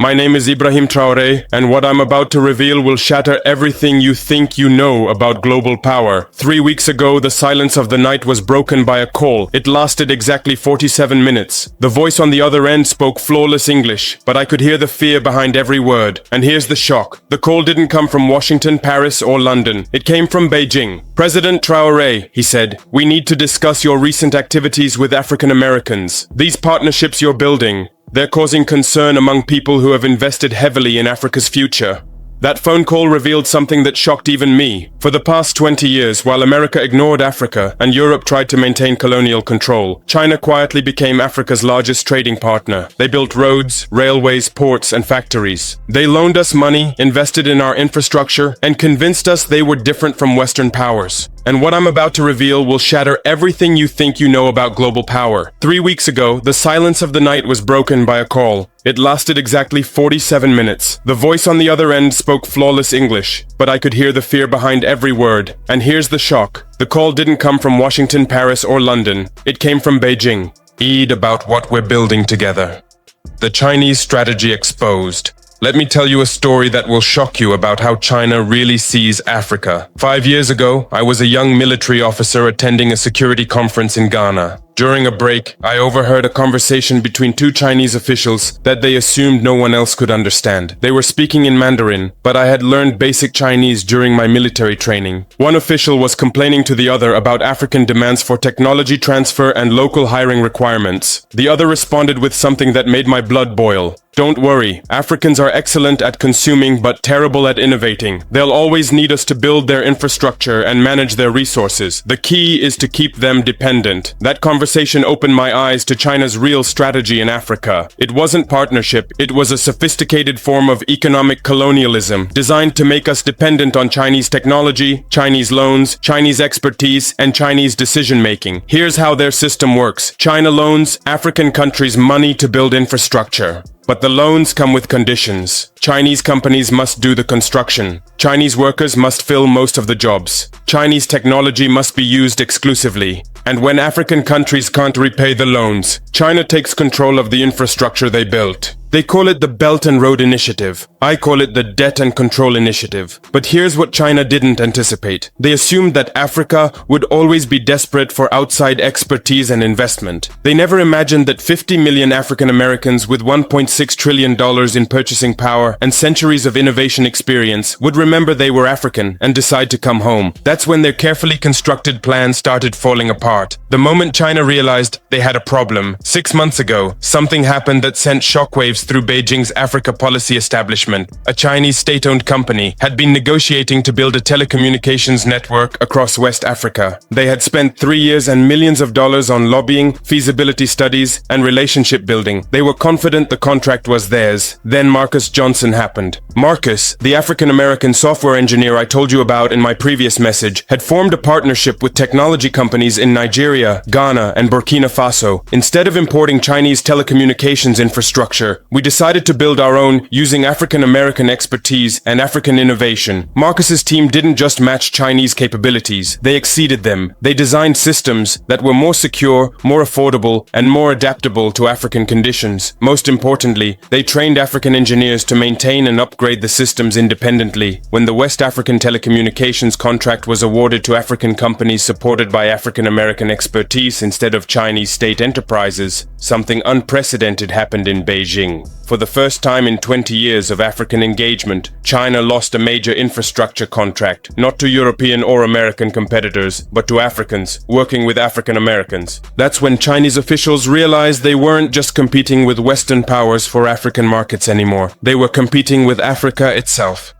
My name is Ibrahim Traoré, and what I'm about to reveal will shatter everything you think you know about global power. 3 weeks ago, the silence of the night was broken by a call. It lasted exactly 47 minutes. The voice on the other end spoke flawless English, but I could hear the fear behind every word. And here's the shock. The call didn't come from Washington, Paris, or London. It came from Beijing. President Traoré, he said, we need to discuss your recent activities with African Americans. These partnerships you're building, they're causing concern among people who have invested heavily in Africa's future. That phone call revealed something that shocked even me. For the past 20 years, while America ignored Africa and Europe tried to maintain colonial control, China quietly became Africa's largest trading partner. They built roads, railways, ports, and factories. They loaned us money, invested in our infrastructure, and convinced us they were different from Western powers. And what I'm about to reveal will shatter everything you think you know about global power. 3 weeks ago, the silence of the night was broken by a call. It lasted exactly 47 minutes. The voice on the other end spoke flawless English, but I could hear the fear behind every word. And here's the shock. The call didn't come from Washington, Paris, or London. It came from Beijing. About what we're building together. The Chinese strategy exposed. Let me tell you a story that will shock you about how China really sees Africa. 5 years ago, I was a young military officer attending a security conference in Ghana. During a break, I overheard a conversation between two Chinese officials that they assumed no one else could understand. They were speaking in Mandarin, but I had learned basic Chinese during my military training. One official was complaining to the other about African demands for technology transfer and local hiring requirements. The other responded with something that made my blood boil. Don't worry, Africans are excellent at consuming but terrible at innovating. They'll always need us to build their infrastructure and manage their resources. The key is to keep them dependent. That conversation opened my eyes to China's real strategy in Africa. It wasn't partnership, it was a sophisticated form of economic colonialism designed to make us dependent on Chinese technology, Chinese loans, Chinese expertise, and Chinese decision-making. Here's how their system works. China loans African countries money to build infrastructure. But the loans come with conditions. Chinese companies must do the construction. Chinese workers must fill most of the jobs. Chinese technology must be used exclusively. And when African countries can't repay the loans, China takes control of the infrastructure they built. They call it the Belt and Road Initiative. I call it the Debt and Control Initiative. But here's what China didn't anticipate. They assumed that Africa would always be desperate for outside expertise and investment. They never imagined that 50 million African Americans with $1.6 trillion in purchasing power and centuries of innovation experience would remember they were African and decide to come home. That's when their carefully constructed plan started falling apart. The moment China realized they had a problem, 6 months ago, something happened that sent shockwaves through Beijing's Africa policy establishment. A Chinese state-owned company had been negotiating to build a telecommunications network across West Africa. They had spent 3 years and millions of dollars on lobbying, feasibility studies, and relationship building. They were confident the contract was theirs. Then Marcus Johnson happened. Marcus, the African-American software engineer I told you about in my previous message, had formed a partnership with technology companies in Nigeria, Ghana, and Burkina Faso. Instead of importing Chinese telecommunications infrastructure, we decided to build our own using African-American expertise and African innovation. Marcus's team didn't just match Chinese capabilities, they exceeded them. They designed systems that were more secure, more affordable, and more adaptable to African conditions. Most importantly, they trained African engineers to maintain and upgrade the systems independently. When the West African telecommunications contract was awarded to African companies supported by African-American expertise instead of Chinese state enterprises, something unprecedented happened in Beijing. For the first time in 20 years of African engagement, China lost a major infrastructure contract, not to European or American competitors, but to Africans, working with African Americans. That's when Chinese officials realized they weren't just competing with Western powers for African markets anymore. They were competing with Africa itself.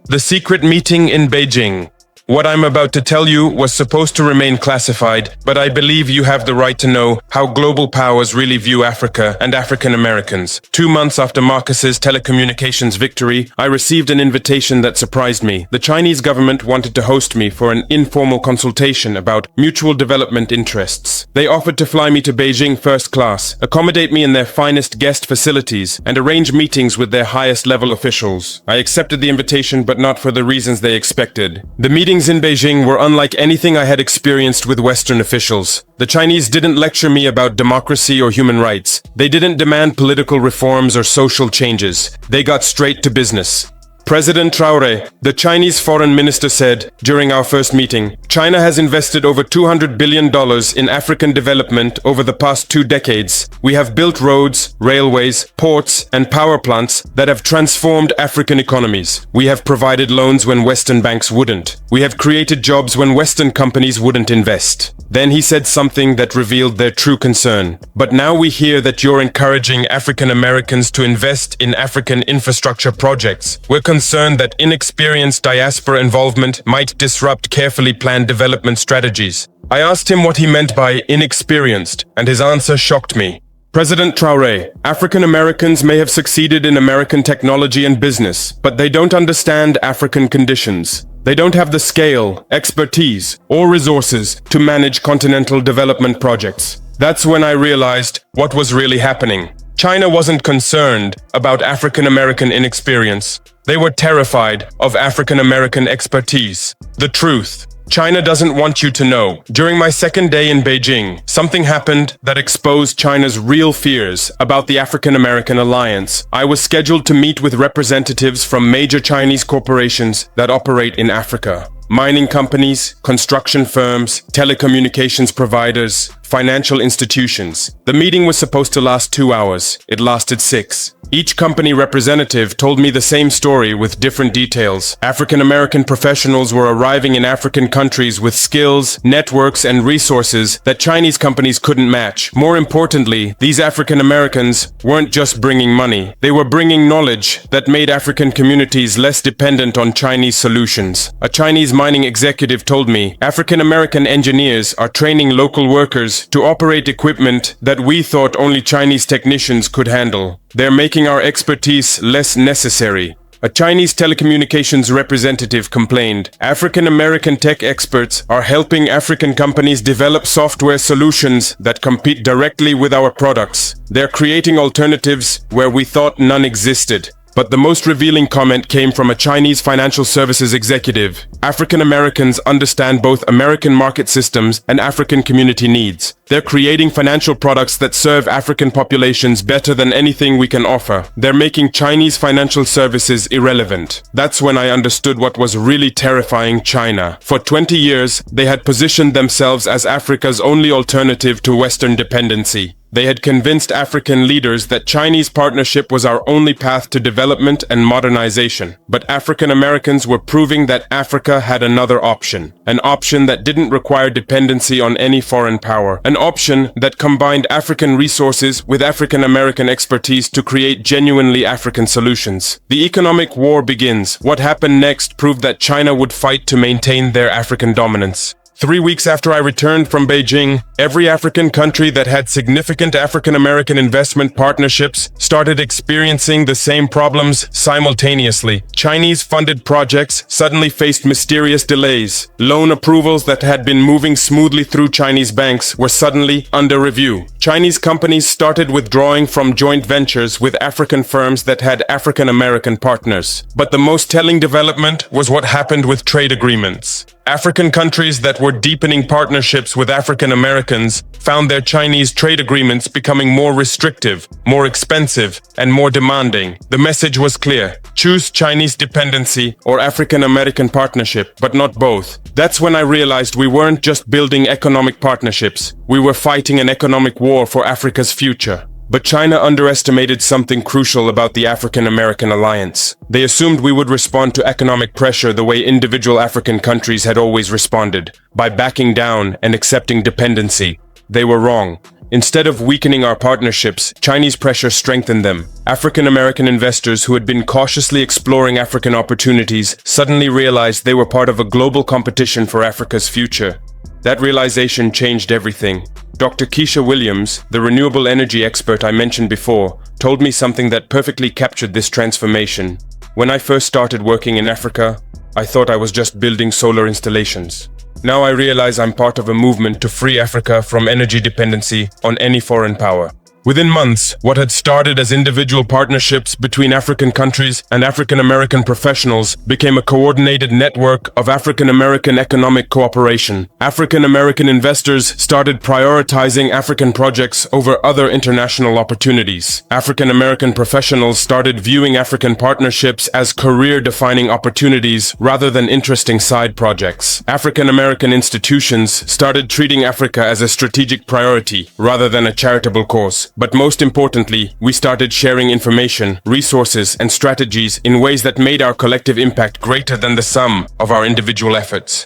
The secret meeting in Beijing. What I'm about to tell you was supposed to remain classified, but I believe you have the right to know how global powers really view Africa and African Americans. 2 months after Marcus's telecommunications victory, I received an invitation that surprised me. The Chinese government wanted to host me for an informal consultation about mutual development interests. They offered to fly me to Beijing first class, accommodate me in their finest guest facilities, and arrange meetings with their highest level officials. I accepted the invitation, but not for the reasons they expected. The meeting meetings in Beijing were unlike anything I had experienced with Western officials. The Chinese didn't lecture me about democracy or human rights. They didn't demand political reforms or social changes. They got straight to business. President Traore, the Chinese foreign minister, said during our first meeting, China has invested over $200 billion in African development over the past 2 decades. We have built roads, railways, ports, and power plants that have transformed African economies. We have provided loans when Western banks wouldn't. We have created jobs when Western companies wouldn't invest. Then he said something that revealed their true concern. But now we hear that you're encouraging African Americans to invest in African infrastructure projects. We're concerned that inexperienced diaspora involvement might disrupt carefully planned development strategies. I asked him what he meant by inexperienced, and his answer shocked me. President Traore, African Americans may have succeeded in American technology and business, but they don't understand African conditions. They don't have the scale, expertise, or resources to manage continental development projects. That's when I realized what was really happening. China wasn't concerned about African American inexperience. They were terrified of African American expertise. The truth. China doesn't want you to know. During my second day in Beijing, something happened that exposed China's real fears about the African-American alliance. I was scheduled to meet with representatives from major Chinese corporations that operate in Africa. Mining companies, construction firms, telecommunications providers, financial institutions. The meeting was supposed to last 2 hours. It lasted 6. Each company representative told me the same story with different details. African-American professionals were arriving in African countries with skills, networks, and resources that Chinese companies couldn't match. More importantly, these African-Americans weren't just bringing money. They were bringing knowledge that made African communities less dependent on Chinese solutions. A Chinese mining executive told me, African-American engineers are training local workers to operate equipment that we thought only Chinese technicians could handle. They're making our expertise less necessary. A Chinese telecommunications representative complained, African-American tech experts are helping African companies develop software solutions that compete directly with our products. They're creating alternatives where we thought none existed. But the most revealing comment came from a Chinese financial services executive. African Americans understand both American market systems and African community needs. They're creating financial products that serve African populations better than anything we can offer. They're making Chinese financial services irrelevant. That's when I understood what was really terrifying China. For 20 years, they had positioned themselves as Africa's only alternative to Western dependency. They had convinced African leaders that Chinese partnership was our only path to development and modernization. But African Americans were proving that Africa had another option. An option that didn't require dependency on any foreign power. An option that combined African resources with African American expertise to create genuinely African solutions. The economic war begins. What happened next proved that China would fight to maintain their African dominance. 3 weeks after I returned from Beijing, every African country that had significant African-American investment partnerships started experiencing the same problems simultaneously. Chinese-funded projects suddenly faced mysterious delays. Loan approvals that had been moving smoothly through Chinese banks were suddenly under review. Chinese companies started withdrawing from joint ventures with African firms that had African-American partners. But the most telling development was what happened with trade agreements. African countries that were deepening partnerships with African Americans found their Chinese trade agreements becoming more restrictive, more expensive, and more demanding. The message was clear. Choose Chinese dependency or African American partnership, but not both. That's when I realized we weren't just building economic partnerships. We were fighting an economic war for Africa's future. But China underestimated something crucial about the African-American alliance. They assumed we would respond to economic pressure the way individual African countries had always responded, by backing down and accepting dependency. They were wrong. Instead of weakening our partnerships, Chinese pressure strengthened them. African-American investors who had been cautiously exploring African opportunities suddenly realized they were part of a global competition for Africa's future. That realization changed everything. Dr. Keisha Williams, the renewable energy expert I mentioned before, told me something that perfectly captured this transformation. When I first started working in Africa, I thought I was just building solar installations. Now I realize I'm part of a movement to free Africa from energy dependency on any foreign power. Within months, what had started as individual partnerships between African countries and African American professionals became a coordinated network of African American economic cooperation. African American investors started prioritizing African projects over other international opportunities. African American professionals started viewing African partnerships as career-defining opportunities rather than interesting side projects. African American institutions started treating Africa as a strategic priority rather than a charitable cause. But most importantly, we started sharing information, resources, and strategies in ways that made our collective impact greater than the sum of our individual efforts.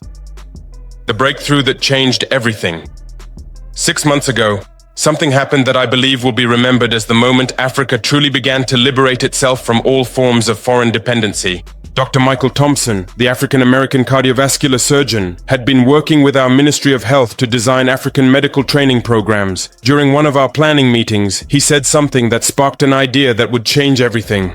The breakthrough that changed everything. 6 months ago, something happened that I believe will be remembered as the moment Africa truly began to liberate itself from all forms of foreign dependency. Dr. Michael Thompson, the African-American cardiovascular surgeon, had been working with our Ministry of Health to design African medical training programs. During one of our planning meetings, he said something that sparked an idea that would change everything.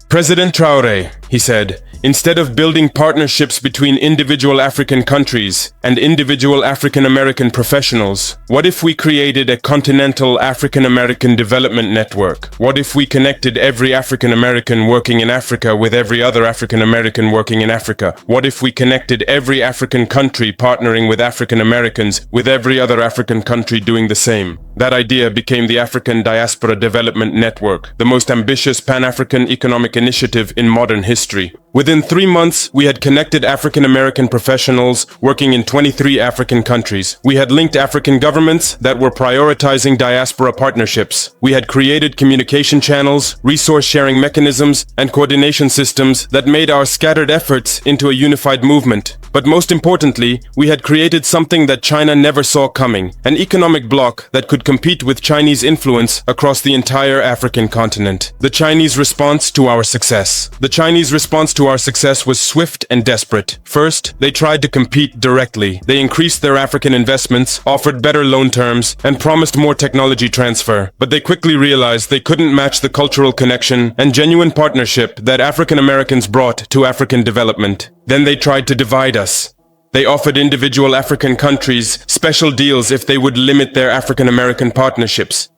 President Traore, he said, instead of building partnerships between individual African countries and individual African American professionals, what if we created a continental African American development network? What if we connected every African American working in Africa with every other African American working in Africa? What if we connected every African country partnering with African Americans with every other African country doing the same? That idea became the African Diaspora Development Network, the most ambitious Pan-African economic initiative in modern history. Within 3 months, we had connected African American professionals working in 23 African countries. We had linked African governments that were prioritizing diaspora partnerships. We had created communication channels, resource sharing mechanisms, and coordination systems that made our scattered efforts into a unified movement. But most importantly, we had created something that China never saw coming, an economic bloc that could compete with Chinese influence across the entire African continent. The Chinese response to our success. The Chinese response to our success was swift and desperate. First, they tried to compete directly. They increased their African investments, offered better loan terms, and promised more technology transfer. But they quickly realized they couldn't match the cultural connection and genuine partnership that African Americans brought to African development. Then they tried to divide us. They offered individual African countries special deals if they would limit their African American partnerships.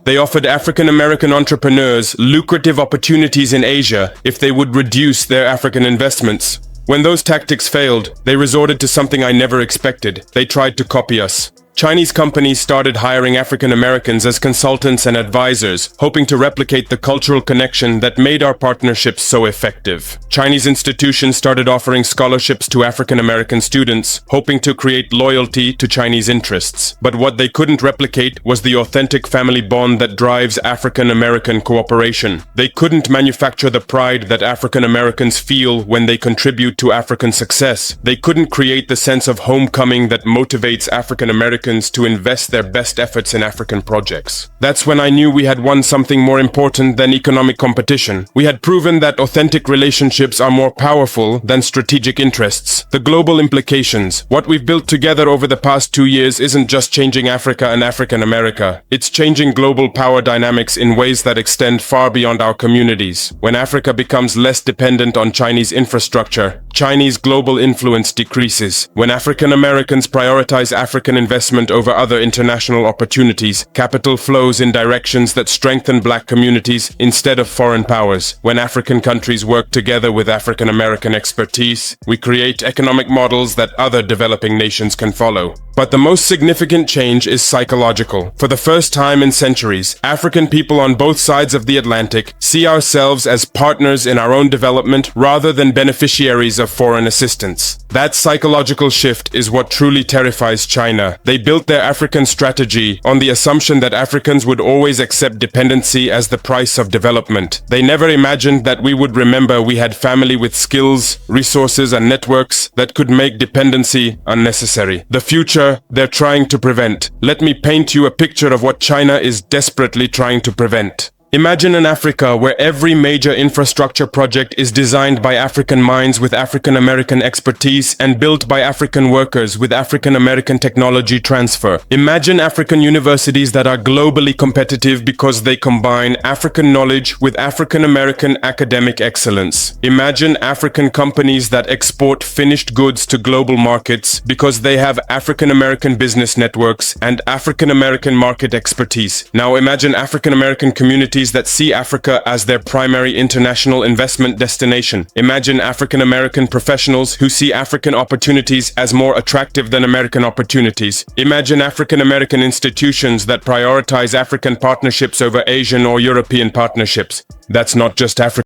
They offered African American entrepreneurs lucrative opportunities in Asia if they would reduce their African investments. When those tactics failed, they resorted to something I never expected. They tried to copy us. Chinese companies started hiring African Americans as consultants and advisors, hoping to replicate the cultural connection that made our partnerships so effective. Chinese institutions started offering scholarships to African American students, hoping to create loyalty to Chinese interests. But what they couldn't replicate was the authentic family bond that drives African American cooperation. They couldn't manufacture the pride that African Americans feel when they contribute to African success. They couldn't create the sense of homecoming that motivates African Americans to invest their best efforts in African projects. That's when I knew we had won something more important than economic competition. We had proven that authentic relationships are more powerful than strategic interests. The global implications. What we've built together over the past 2 years isn't just changing Africa and African America. It's changing global power dynamics in ways that extend far beyond our communities. When Africa becomes less dependent on Chinese infrastructure, Chinese global influence decreases. When African Americans prioritize African investment over other international opportunities, capital flows in directions that strengthen black communities instead of foreign powers. When African countries work together with African American expertise, we create economic models that other developing nations can follow. But the most significant change is psychological. For the first time in centuries, African people on both sides of the Atlantic see ourselves as partners in our own development rather than beneficiaries of foreign assistance. That psychological shift is what truly terrifies China. They built their African strategy on the assumption that Africans would always accept dependency as the price of development. They never imagined that we would remember we had family with skills, resources, and networks that could make dependency unnecessary. The future they're trying to prevent. Let me paint you a picture of what China is desperately trying to prevent. Imagine an Africa where every major infrastructure project is designed by African minds with African American expertise and built by African workers with African American technology transfer. Imagine African universities that are globally competitive because they combine African knowledge with African American academic excellence. Imagine African companies that export finished goods to global markets because they have African American business networks and African American market expertise. Now imagine African American communities that see Africa as their primary international investment destination. Imagine African American professionals who see African opportunities as more attractive than American opportunities. Imagine African American institutions that prioritize African partnerships over Asian or European partnerships. That's not just Africa.